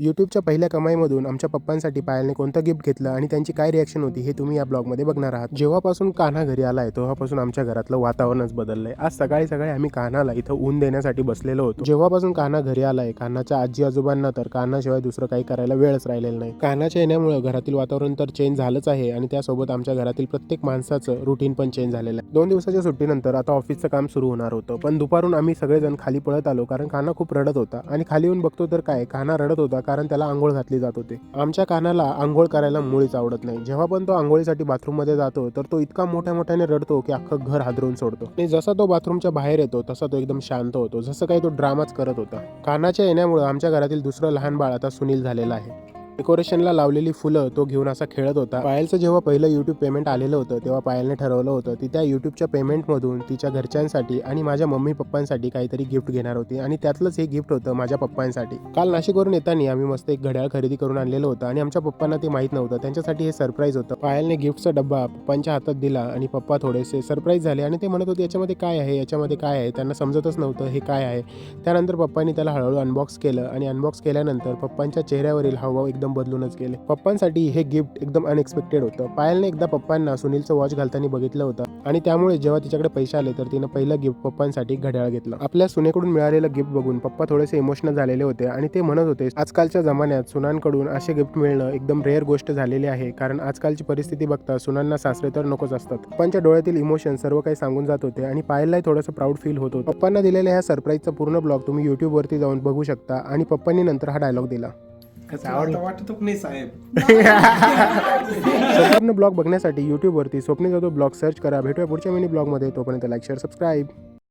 यूट्यूबच्या पहिल्या कमाईमधून आमच्या पप्पांसाठी पायलने कोणतं गिफ्ट घेतलं आणि त्यांची काय रिॲक्शन होती हे तुम्ही या ब्लॉगमध्ये बघणार आहात. जेव्हापासून कान्हा घरी आलाय तेव्हापासून आमच्या घरातलं वातावरणच बदललंय. आज सकाळी सकाळी आम्ही कान्हाला इथं ऊन देण्यासाठी बसलेलो होतो. जेव्हापासून कान्हा घरी आलाय, कान्हाच्या आजी आजोबांना तर कान्हाशिवाय दुसरं काही करायला वेळच राहिलेला नाही. कान्हाच्या येण्यामुळे घरातील वातावरण तर चेंज झालंच आहे आणि त्यासोबत आमच्या घरातील प्रत्येक माणसाचं रुटीन पण चेंज झालेलं आहे. 2 दिवसाच्या सुट्टीनंतर आता ऑफिसचं काम सुरू होणार होतं, पण दुपारून आम्ही सगळेजण खाली पळत आलो कारण कान्हा खूप रडत होता. आणि खाली येऊन बघतो तर काय, कान्हा रडत होता कारण त्याला आंघोळ घातली जात होती. आमच्या कान्हाला आंघोळ करायला मुळीच आवडत नाही. जेव्हा पण तो आंघोळीसाठी बाथरूम मध्ये जातो तर तो इतका मोठ्या मोठ्याने रडतो की अख्खं घर हादरून सोडतो. आणि जसा तो बाथरूमच्या बाहेर येतो तसा तो एकदम शांत होतो, जसं काही तो ड्रामाच करत होता. कान्हाच्या येण्यामुळे आमच्या घरातील दुसरं लहान बाळ आता सुनील झालेलं आहे. डेकोरेशनला लावलेली फुलं तो घेऊन असा खेळत होता. पायलचं जेव्हा पहिलं यूट्यूब पेमेंट आलेलं होतं तेव्हा पायलने ठरवलं होतं ती त्या यूट्यूबच्या पेमेंटमधून तिच्या घरच्यांसाठी आणि माझ्या मम्मी पप्पांसाठी काहीतरी गिफ्ट घेणार होती आणि त्यातलंच हे गिफ्ट होतं माझ्या पप्पांसाठी. काल नाशिकवरून येताना आम्ही मस्त एक घड्याळ खरेदी करून आणलेलं होतं आणि आमच्या पप्पांना ते माहीत नव्हतं. त्यांच्यासाठी हे सरप्राईज होतं. पायलने गिफ्टचा डब्बा पप्पांच्या हातात दिला आणि पप्पा थोडेसे सरप्राईज झाले आणि ते म्हणत होते याच्यामध्ये काय आहे, याच्यामध्ये काय आहे. त्यांना समजतच नव्हतं हे काय आहे. त्यानंतर पप्पांनी त्याला हळूहळू अनबॉक्स केलं आणि अनबॉक्स केल्यानंतर पप्पांच्या चेहऱ्यावरील हावभाव एकदम बदलूनच गेले. पप्पांसाठी हे गिफ्ट एकदम अनएक्सपेक्टेड होतं. पायलने एकदा पप्पांना सुनीलचं वॉच घालताना बघितलं होतं आणि त्यामुळे जेव्हा तिच्याकडे पैसे आले तर तिनं पहिलं गिफ्ट पप्पांसाठी घड्याळ घेतलं. आपल्या सुनेकडून मिळालेलं गिफ्ट बघून पप्पा थोडेसे इमोशनल झालेले होते आणि ते म्हणत होते आजकालच्या जमान्यात सुनांकडून असे गिफ्ट मिळणं एकदम रेअर गोष्ट झालेली आहे, कारण आजकालची परिस्थिती बघता सुनांना सासरे तर नकोच असतात. पप्पांच्या डोळ्यातील इमोशन सर्व काही सांगून जात होते आणि पायललाही थोडंसं प्राऊड फील होत होतं. पप्पांना दिलेल्या ह्या सरप्राईजचा पूर्ण ब्लॉग तुम्ही YouTube वरती जाऊन बघू शकता आणि पप्पांनी नंतर हा डायलॉग दिला. वाटतो की नाही साहेब? संपूर्ण ब्लॉग बघण्यासाठी YouTube वरती स्वप्नील जाधव ब्लॉग सर्च करा. भेटूया पुढच्या मिनी ब्लॉगमध्ये. तोपर्यंत लाईक शेअर सबस्क्राईब.